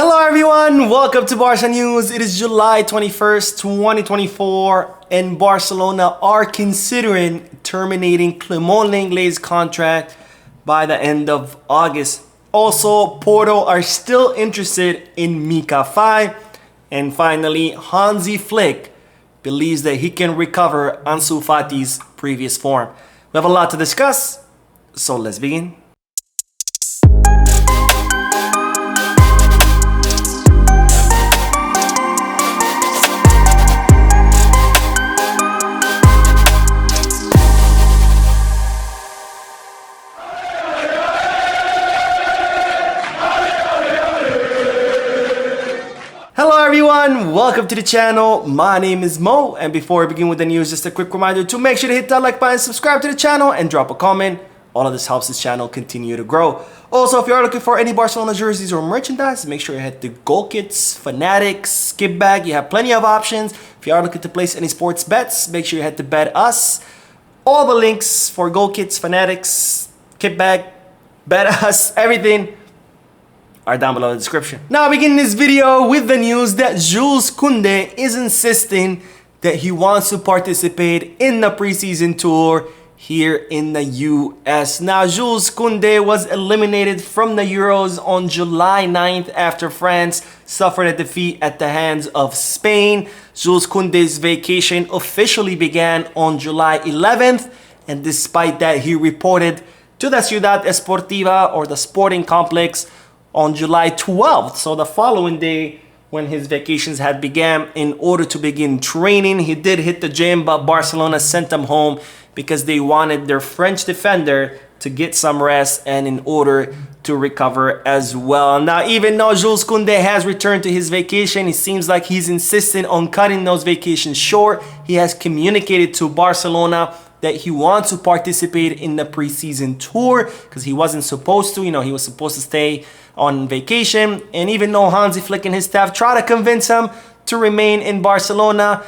Hello everyone, welcome to Barca News. It is July 21st, 2024 and Barcelona are considering terminating Lenglet's contract by the end of August. Also, Porto are still interested in Mika Faye. And finally, Hansi Flick believes that he can recover Ansu Fati's previous form. We have a lot to discuss, so let's begin. Hello everyone, welcome to the channel. My name is Mo, and before we begin with the news, just a quick reminder to make sure to hit that like button, subscribe to the channel, and drop a comment. All of this helps this channel continue to grow. Also, if you are looking for any Barcelona jerseys or merchandise, make sure you head to Goal Kits, Fanatics, Skip Bag. You have plenty of options. If you are looking to place any sports bets, make sure you head to Bet Us. All the links for Goal Kits, Fanatics, Skip Bag, Bet Us, everything are down below in the description. Now I begin this video with the news that Jules Koundé is insisting that he wants to participate in the preseason tour here in the US. Now Jules Koundé was eliminated from the Euros on July 9th after France suffered a defeat at the hands of Spain. Jules Koundé's vacation officially began on July 11th, and despite that he reported to the Ciudad Esportiva, or the sporting complex, on July 12th, so the following day when his vacations had began, in order to begin training. He did hit the gym, but Barcelona sent him home because they wanted their French defender to get some rest and in order to recover as well. Now, even though Jules Koundé has returned to his vacation, it seems like he's insistent on cutting those vacations short. He has communicated to Barcelona that he wants to participate in the preseason tour because he wasn't supposed to. He was supposed to stay on vacation. And even though Hansi Flick and his staff try to convince him to remain in Barcelona,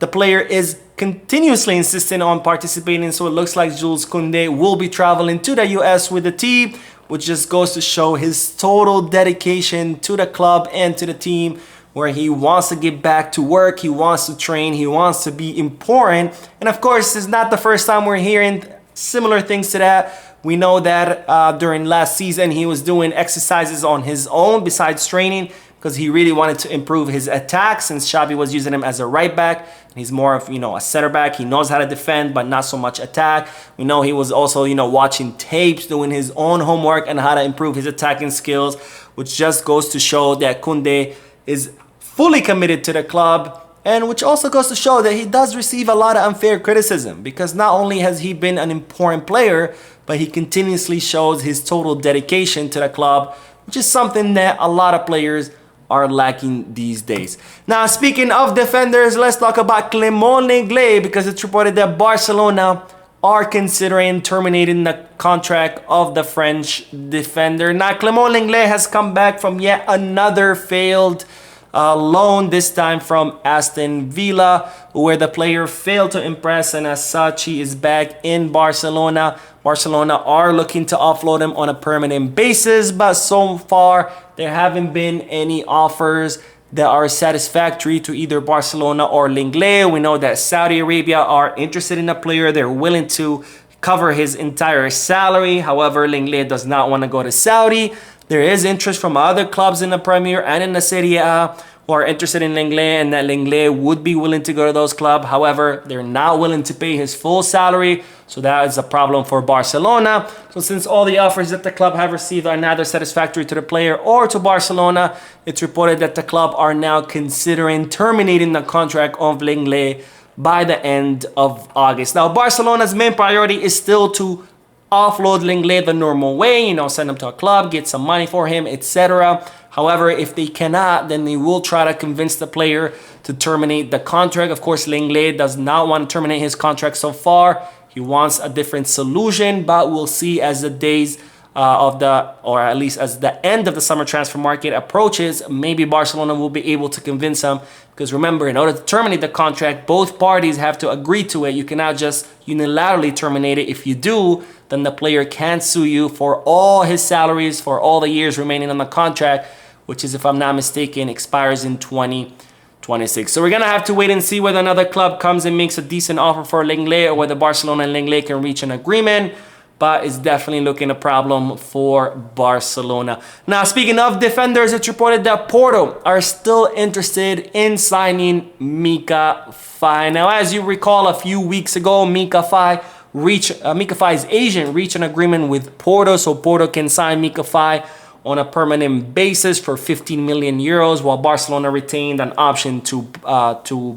the player is continuously insisting on participating. So it looks like Jules Koundé will be traveling to the US with the team, which just goes to show his total dedication to the club and to the team, where he wants to get back to work, he wants to train, he wants to be important. And of course, it's not the first time we're hearing similar things to that. We know that during last season, he was doing exercises on his own besides training because he really wanted to improve his attack, since Xavi was using him as a right back. He's more of, a center back. He knows how to defend, but not so much attack. We know he was also, watching tapes, doing his own homework on how to improve his attacking skills, which just goes to show that Koundé is fully committed to the club, and which also goes to show that he does receive a lot of unfair criticism, because not only has he been an important player, but he continuously shows his total dedication to the club, which is something that a lot of players are lacking these days. Now, speaking of defenders, let's talk about Lenglet, because it's reported that Barcelona are considering terminating the contract of the French defender. Now, Lenglet has come back from yet another failed loan, this time from Aston Villa, where the player failed to impress, and as such he is back in Barcelona. Barcelona are looking to offload him on a permanent basis, but so far there haven't been any offers that are satisfactory to either Barcelona or Lenglet. We know that Saudi Arabia are interested in the player. They're willing to cover his entire salary. However, Lenglet does not want to go to Saudi. There is interest from other clubs in the Premier and in the Serie A who are interested in Lenglet, and that Lenglet would be willing to go to those clubs. However, they're not willing to pay his full salary, so that is a problem for Barcelona. So since all the offers that the club have received are neither satisfactory to the player or to Barcelona, it's reported that the club are now considering terminating the contract of Lenglet by the end of August. Now, Barcelona's main priority is still to offload Lenglet the normal way, send him to a club, get some money for him, etc. However, if they cannot, then they will try to convince the player to terminate the contract. Of course, Lenglet does not want to terminate his contract so far. He wants a different solution, but we'll see as the days or at least as the end of the summer transfer market approaches, maybe Barcelona will be able to convince him. Because remember, in order to terminate the contract, both parties have to agree to it. You cannot just unilaterally terminate it. If you do, then the player can sue you for all his salaries for all the years remaining on the contract, which is, if I'm not mistaken, expires in 2026. So we're going to have to wait and see whether another club comes and makes a decent offer for Lenglet, or whether Barcelona and Lenglet can reach an agreement. But it's definitely looking a problem for Barcelona. Now, speaking of defenders, it's reported that Porto are still interested in signing Mika Faye. Now, as you recall, a few weeks ago, Mika Faye's agent reached an agreement with Porto, so Porto can sign Mika Faye on a permanent basis for 15 million euros, while Barcelona retained an option to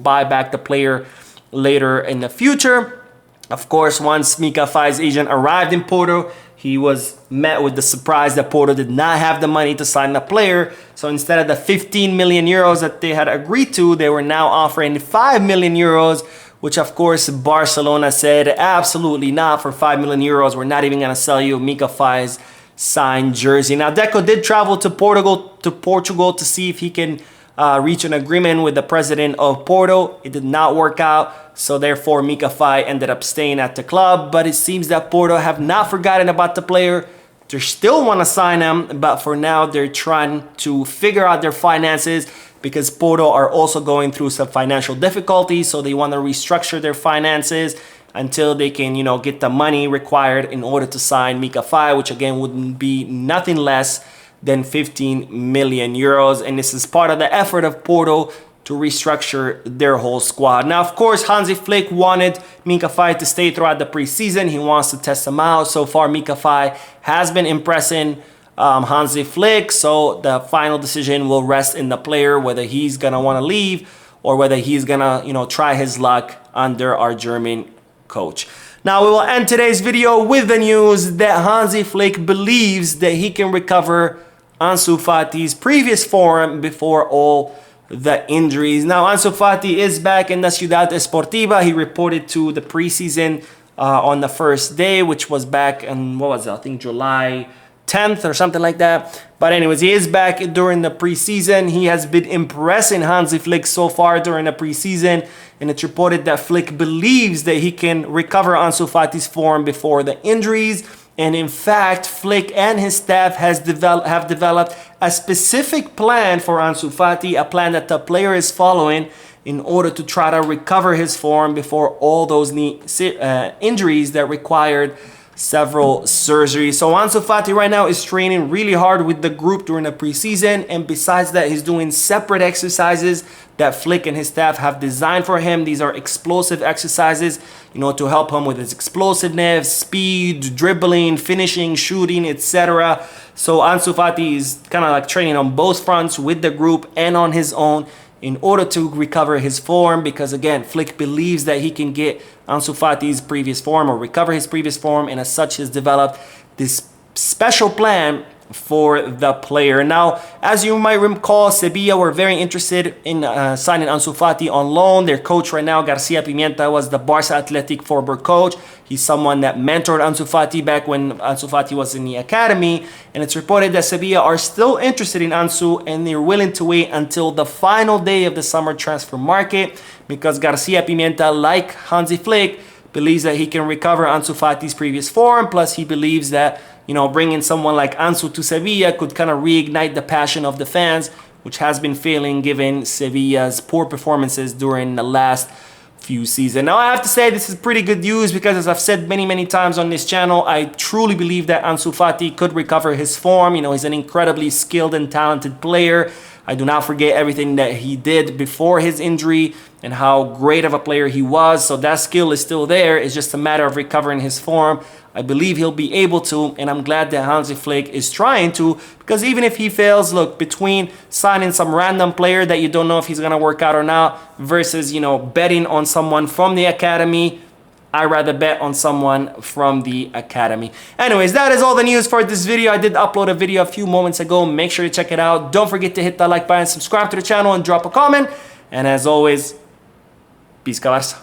buy back the player later in the future. Of course, once Mika Faye's agent arrived in Porto, he was met with the surprise that Porto did not have the money to sign the player. So instead of the 15 million euros that they had agreed to, they were now offering 5 million euros, which of course Barcelona said, absolutely not. For 5 million euros, we're not even going to sell you Mika Faye's signed jersey. Now, Deco did travel to Portugal to see if he can reach an agreement with the president of Porto. It did not work out, so therefore Mika Faye ended up staying at the club. But it seems that Porto have not forgotten about the player. They still want to sign him, but for now they're trying to figure out their finances, because Porto are also going through some financial difficulties, so they want to restructure their finances until they can, you know, get the money required in order to sign Mika Faye, which again wouldn't be nothing less than 15 million euros. And this is part of the effort of Porto to restructure their whole squad. Now, of course, Hansi Flick wanted Mika Faye to stay throughout the preseason. He wants to test him out. So far, Mika Faye has been impressing Hansi Flick. So the final decision will rest in the player, whether he's going to want to leave or whether he's going to, you know, try his luck under our German coach. Now, we will end today's video with the news that Hansi Flick believes that he can recover Ansu Fati's previous form before all the injuries. Now, Ansu Fati is back in the Ciudad Esportiva. He reported to the preseason on the first day, which was back in, what was it? I think July 10th or something like that. But anyways, he is back during the preseason. He has been impressing Hansi Flick so far during the preseason, and it's reported that Flick believes that he can recover Ansu Fati's form before the injuries. And in fact, Flick and his staff have developed a specific plan for Ansu Fati, a plan that the player is following in order to try to recover his form before all those injuries that required several surgeries. So Ansu Fati right now is training really hard with the group during the preseason, and besides that, he's doing separate exercises that Flick and his staff have designed for him. These are explosive exercises, you know, to help him with his explosiveness, speed, dribbling, finishing, shooting, etc. So Ansu Fati is kind of like training on both fronts with the group and on his own in order to recover his form, because again, Flick believes that he can get Ansu Fati's previous form or recover his previous form, and as such has developed this special plan for the player. Now, as you might recall, Sevilla were very interested in signing Ansu Fati on loan. Their coach right now, Garcia Pimienta, was the Barca Athletic former coach. He's someone that mentored Ansu Fati back when Ansu Fati was in the academy. And it's reported that Sevilla are still interested in Ansu, and they're willing to wait until the final day of the summer transfer market, because Garcia Pimienta, like Hansi Flick, believes that he can recover Ansu Fati's previous form. Plus, he believes that, you know, bringing someone like Ansu to Sevilla could kind of reignite the passion of the fans, which has been failing given Sevilla's poor performances during the last few seasons. Now, I have to say this is pretty good news, because as I've said many times on this channel, I truly believe that Ansu Fati could recover his form. You know, he's an incredibly skilled and talented player. I do not forget everything that he did before his injury and how great of a player he was. So that skill is still there. It's just a matter of recovering his form. I believe he'll be able to, and I'm glad that Hansi Flick is trying to, because even if he fails, look, between signing some random player that you don't know if he's going to work out or not versus, you know, betting on someone from the academy, I'd rather bet on someone from the academy. Anyways, that is all the news for this video. I did upload a video a few moments ago. Make sure to check it out. Don't forget to hit that like button, subscribe to the channel, and drop a comment. And as always, peace, Barca.